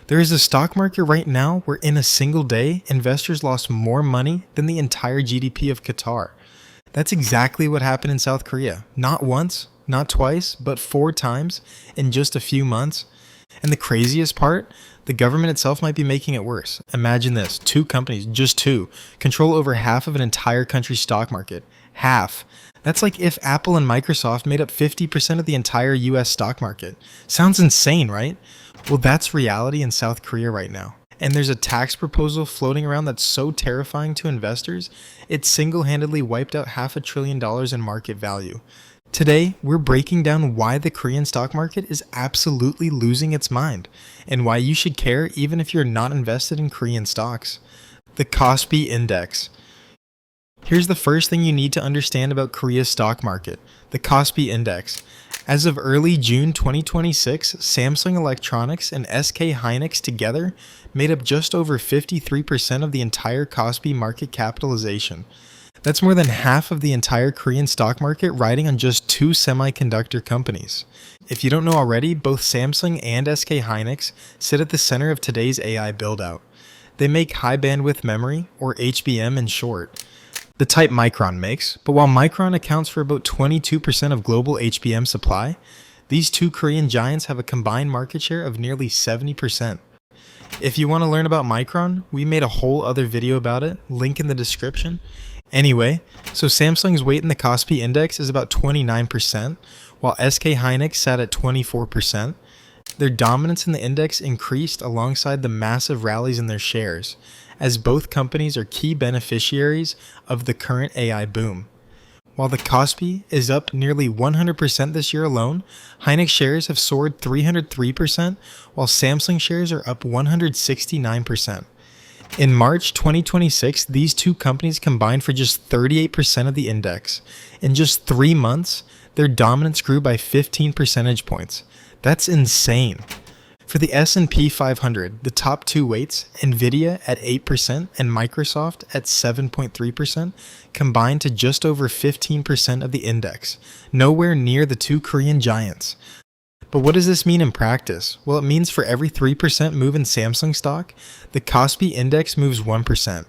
There is a stock market right now where in a single day, investors lost more money than the entire GDP of Qatar. That's exactly what happened in South Korea. Not once, not twice, but 4 times in just a few months. And the craziest part, the government itself might be making it worse. Imagine this, 2 companies, just 2, control over half of an entire country's stock market. Half. That's like if Apple and Microsoft made up 50% of the entire US stock market. Sounds insane, right? Well, that's reality in South Korea right now. And there's a tax proposal floating around that's so terrifying to investors, it single-handedly wiped out $500 billion in market value. Today, we're breaking down why the Korean stock market is absolutely losing its mind, and why you should care even if you're not invested in Korean stocks. The KOSPI Index. Here's the first thing you need to understand about Korea's stock market, the KOSPI Index. As of early June 2026, Samsung Electronics and SK Hynix together made up just over 53% of the entire KOSPI market capitalization. That's more than half of the entire Korean stock market riding on just 2 semiconductor companies. If you don't know already, both Samsung and SK Hynix sit at the center of today's AI build-out. They make high bandwidth memory, or HBM in short, the type Micron makes, but while Micron accounts for about 22% of global HBM supply, these 2 Korean giants have a combined market share of nearly 70%. If you want to learn about Micron, we made a whole other video about it, link in the description. Anyway, so Samsung's weight in the KOSPI Index is about 29%, while SK Hynix sat at 24%. Their dominance in the index increased alongside the massive rallies in their shares, as both companies are key beneficiaries of the current AI boom. While the KOSPI is up nearly 100% this year alone, Hynix shares have soared 303%, while Samsung shares are up 169%. In March 2026, these 2 companies combined for just 38% of the index. In just 3 months, their dominance grew by 15 percentage points. That's insane. For the S&P 500, the top 2 weights, Nvidia at 8% and Microsoft at 7.3%, combined to just over 15% of the index, nowhere near the 2 Korean giants. But what does this mean in practice? Well, it means for every 3% move in Samsung stock, the KOSPI Index moves 1%.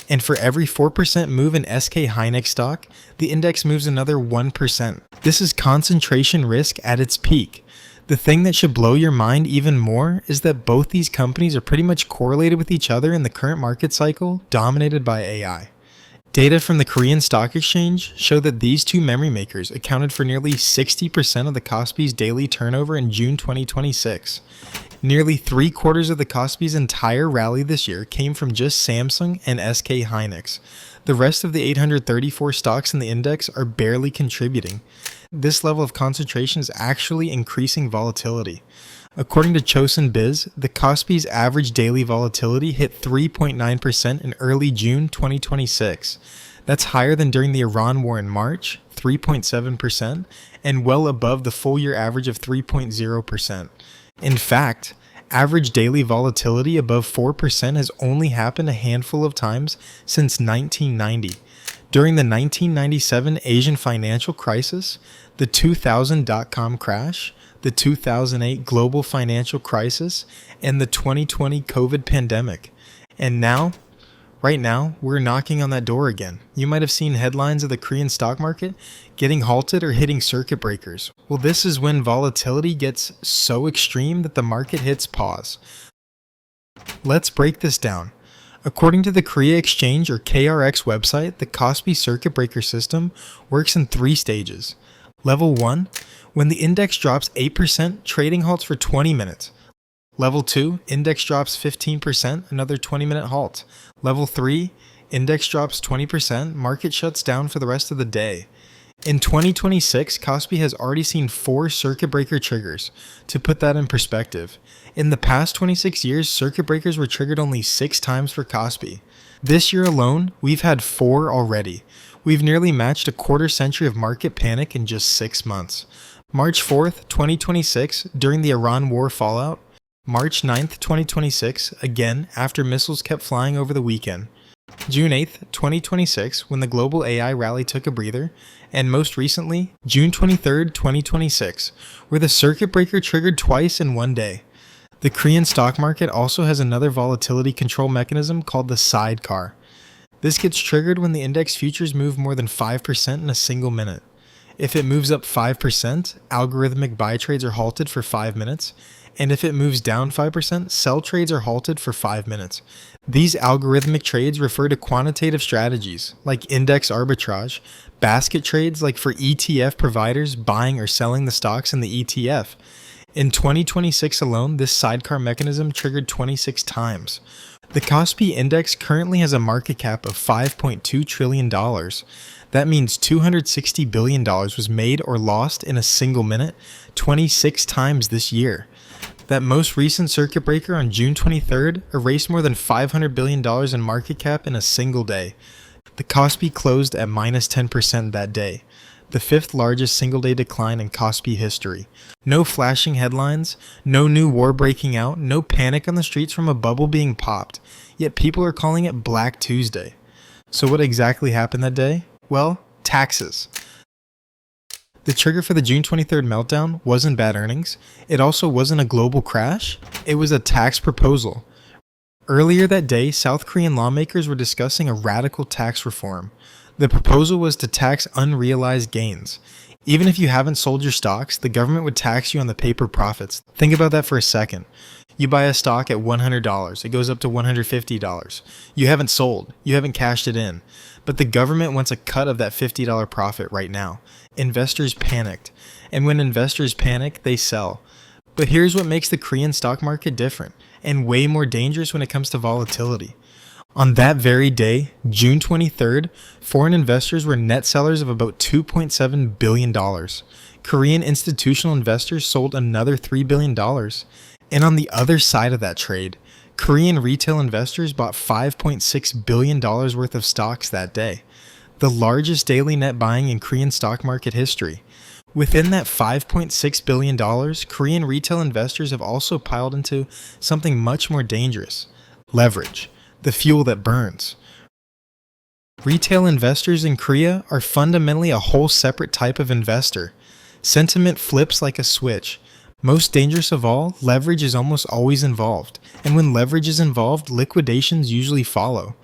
And for every 4% move in SK Hynix stock, the index moves another 1%. This is concentration risk at its peak. The thing that should blow your mind even more is that both these companies are pretty much correlated with each other in the current market cycle dominated by AI. Data from the Korean Stock Exchange show that these 2 memory makers accounted for nearly 60% of the KOSPI's daily turnover in June 2026. Nearly 3/4 of the KOSPI's entire rally this year came from just Samsung and SK Hynix. The rest of the 834 stocks in the index are barely contributing. This level of concentration is actually increasing volatility. According to Chosun Biz, the KOSPI's average daily volatility hit 3.9% in early June 2026. That's higher than during the Iran war in March, 3.7%, and well above the full year average of 3.0%. In fact, average daily volatility above 4% has only happened a handful of times since 1990. During the 1997 Asian financial crisis, the 2000 dot-com crash, the 2008 global financial crisis, and the 2020 COVID pandemic. And now, right now, we're knocking on that door again. You might have seen headlines of the Korean stock market getting halted or hitting circuit breakers. Well, this is when volatility gets so extreme that the market hits pause. Let's break this down. According to the Korea Exchange or KRX website, the KOSPI circuit breaker system works in 3 stages. Level 1, when the index drops 8%, trading halts for 20 minutes. Level 2, index drops 15%, another 20-minute halt. Level 3, index drops 20%, market shuts down for the rest of the day. In 2026, KOSPI has already seen 4 circuit breaker triggers. To put that in perspective, in the past 26 years, circuit breakers were triggered only 6 times for KOSPI. This year alone, we've had 4 already. We've nearly matched a quarter century of market panic in just 6 months. March 4th, 2026, during the Iran war fallout. March 9th, 2026, again after missiles kept flying over the weekend. June 8th, 2026, when the global AI rally took a breather. And most recently, June 23rd, 2026, where the circuit breaker triggered twice in one day. The Korean stock market also has another volatility control mechanism called the sidecar. This gets triggered when the index futures move more than 5% in a single minute. If it moves up 5%, algorithmic buy trades are halted for 5 minutes, and if it moves down 5%, sell trades are halted for 5 minutes. These algorithmic trades refer to quantitative strategies like index arbitrage, basket trades like for ETF providers buying or selling the stocks in the ETF. In 2026 alone, this sidecar mechanism triggered 26 times. The KOSPI Index currently has a market cap of $5.2 trillion. That means $260 billion was made or lost in a single minute 26 times this year. That most recent circuit breaker on June 23rd erased more than $500 billion in market cap in a single day. The KOSPI closed at minus 10% that day, the fifth largest single-day decline in KOSPI history. No flashing headlines, no new war breaking out, no panic on the streets from a bubble being popped, yet people are calling it Black Tuesday. So what exactly happened that day? Well, taxes. The trigger for the June 23rd meltdown wasn't bad earnings. It also wasn't a global crash. It was a tax proposal. Earlier that day, South Korean lawmakers were discussing a radical tax reform. The proposal was to tax unrealized gains. Even if you haven't sold your stocks, the government would tax you on the paper profits. Think about that for a second. You buy a stock at $100, it goes up to $150. You haven't sold, you haven't cashed it in, but the government wants a cut of that $50 profit right now. Investors panicked, and when investors panic, they sell. But here's what makes the Korean stock market different, and way more dangerous when it comes to volatility. On that very day, June 23rd, foreign investors were net sellers of about $2.7 billion. Korean institutional investors sold another $3 billion. And on the other side of that trade, Korean retail investors bought $5.6 billion worth of stocks that day, the largest daily net buying in Korean stock market history. Within that $5.6 billion, Korean retail investors have also piled into something much more dangerous: leverage, the fuel that burns. Retail investors in Korea are fundamentally a whole separate type of investor. Sentiment flips like a switch. Most dangerous of all, leverage is almost always involved, and when leverage is involved, liquidations usually follow.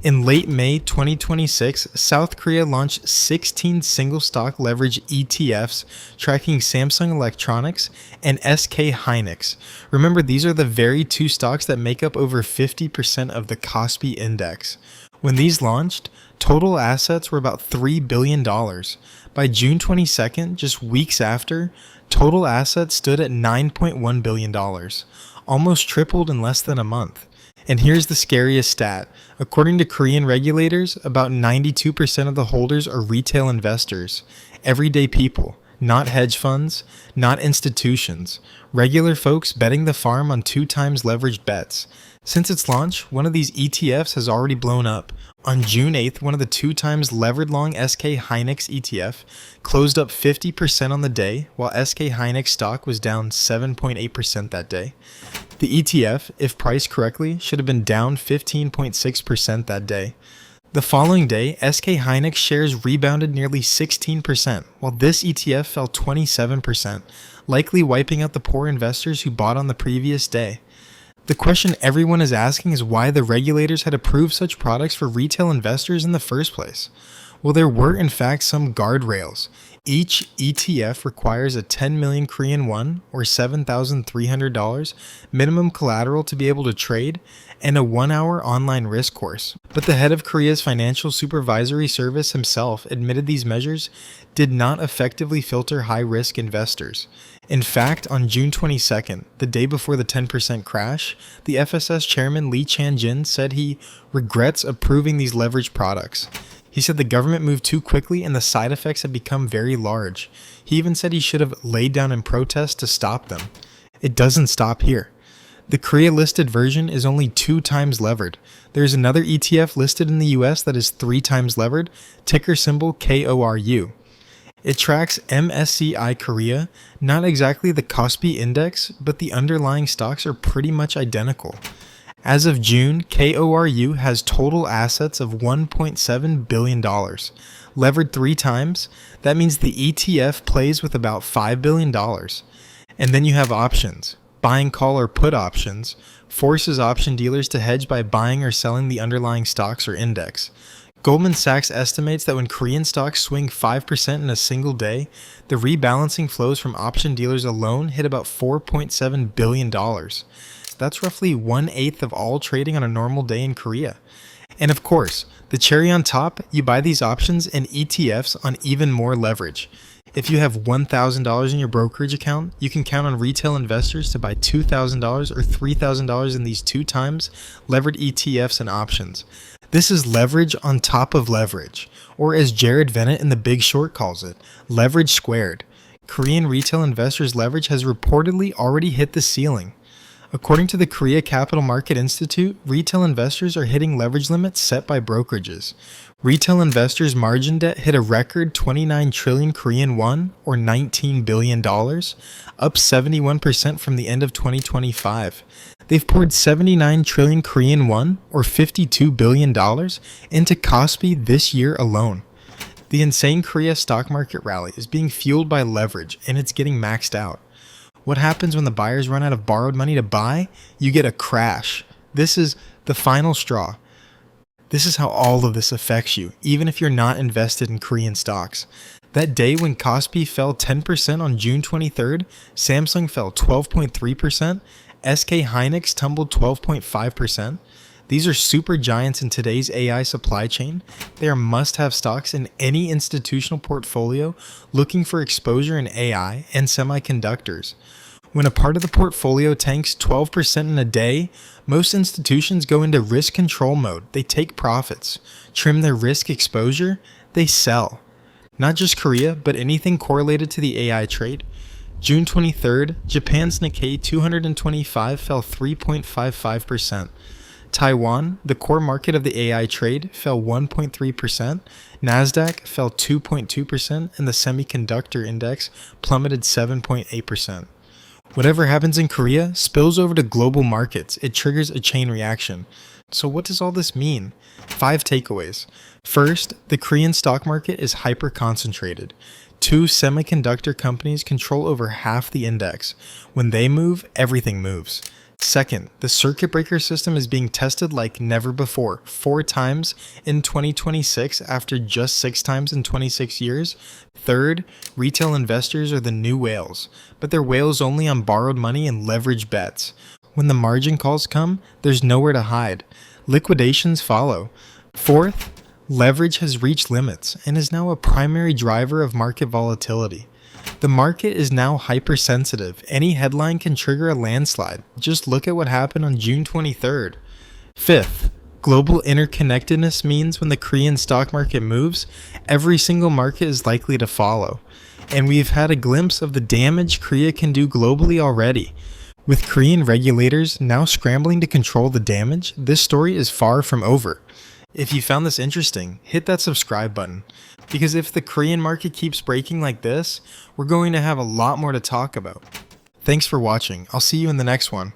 In late May 2026, South Korea launched 16 single-stock leverage ETFs tracking Samsung Electronics and SK Hynix. Remember, these are the very two stocks that make up over 50% of the KOSPI Index. When these launched, total assets were about $3 billion. By June 22nd, just weeks after, total assets stood at $9.1 billion, almost tripled in less than a month. And here's the scariest stat. According to Korean regulators, about 92% of the holders are retail investors, everyday people, not hedge funds, not institutions, regular folks betting the farm on 2 times leveraged bets. Since its launch, one of these ETFs has already blown up. On June 8th, one of the 2 times levered long SK Hynix ETF closed up 50% on the day, while SK Hynix stock was down 7.8% that day. The ETF, if priced correctly, should have been down 15.6% that day. The following day, SK Hynix shares rebounded nearly 16%, while this ETF fell 27%, likely wiping out the poor investors who bought on the previous day. The question everyone is asking is why the regulators had approved such products for retail investors in the first place. Well, there were in fact some guardrails. Each ETF requires a 10 million Korean won, or $7,300, minimum collateral to be able to trade, and a 1-hour online risk course. But the head of Korea's Financial Supervisory Service himself admitted these measures did not effectively filter high-risk investors. In fact, on June 22nd, the day before the 10% crash, the FSS chairman Lee Chan-jin said he regrets approving these leveraged products. He said the government moved too quickly and the side effects had become very large. He even said he should have laid down in protest to stop them. It doesn't stop here. The Korea-listed version is only 2 times levered. There is another ETF listed in the US that is 3 times levered, ticker symbol KORU. It tracks MSCI Korea, not exactly the KOSPI Index, but the underlying stocks are pretty much identical. As of June, KORU has total assets of $1.7 billion. Levered 3 times, that means the ETF plays with about $5 billion. And then you have options. buying call or put options, forces option dealers to hedge by buying or selling the underlying stocks or index. Goldman Sachs estimates that when Korean stocks swing 5% in a single day, the rebalancing flows from option dealers alone hit about $4.7 billion. That's roughly 1/8 of all trading on a normal day in Korea. And of course, the cherry on top, you buy these options and ETFs on even more leverage. If you have $1,000 in your brokerage account, you can count on retail investors to buy $2,000 or $3,000 in these 2x levered ETFs and options. This is leverage on top of leverage, or as Jared Vennett in The Big Short calls it, leverage squared. Korean retail investors' leverage has reportedly already hit the ceiling. According to the Korea Capital Market Institute, retail investors are hitting leverage limits set by brokerages. Retail investors' margin debt hit a record 29 trillion Korean won, or $19 billion, up 71% from the end of 2025. They've poured 79 trillion Korean won, or $52 billion, into KOSPI this year alone. The insane Korea stock market rally is being fueled by leverage, and it's getting maxed out. What happens when the buyers run out of borrowed money to buy? You get a crash. This is the final straw. This is how all of this affects you, even if you're not invested in Korean stocks. That day when KOSPI fell 10% on June 23rd, Samsung fell 12.3%, SK Hynix tumbled 12.5%. These are super giants in today's AI supply chain. They are must-have stocks in any institutional portfolio looking for exposure in AI and semiconductors. When a part of the portfolio tanks 12% in a day, most institutions go into risk control mode. They take profits, trim their risk exposure, they sell. Not just Korea, but anything correlated to the AI trade. June 23rd, Japan's Nikkei 225 fell 3.55%. Taiwan, the core market of the AI trade, fell 1.3%, Nasdaq fell 2.2%, and the semiconductor index plummeted 7.8%. Whatever happens in Korea spills over to global markets. It triggers a chain reaction. So what does all this mean? 5 takeaways. First, the Korean stock market is hyper-concentrated. 2 semiconductor companies control over half the index. When they move, everything moves. Second, the circuit breaker system is being tested like never before, 4 times in 2026 after just 6 times in 26 years. Third, retail investors are the new whales, but they're whales only on borrowed money and leverage bets. When the margin calls come, there's nowhere to hide. Liquidations follow. Fourth, leverage has reached limits and is now a primary driver of market volatility. The market is now hypersensitive. Any headline can trigger a landslide. Just look at what happened on June 23rd. Fifth, global interconnectedness means when the Korean stock market moves, every single market is likely to follow. And we've had a glimpse of the damage Korea can do globally already. With Korean regulators now scrambling to control the damage, this story is far from over. If you found this interesting, hit that subscribe button. Because if the Korean market keeps breaking like this, we're going to have a lot more to talk about. Thanks for watching. I'll see you in the next one.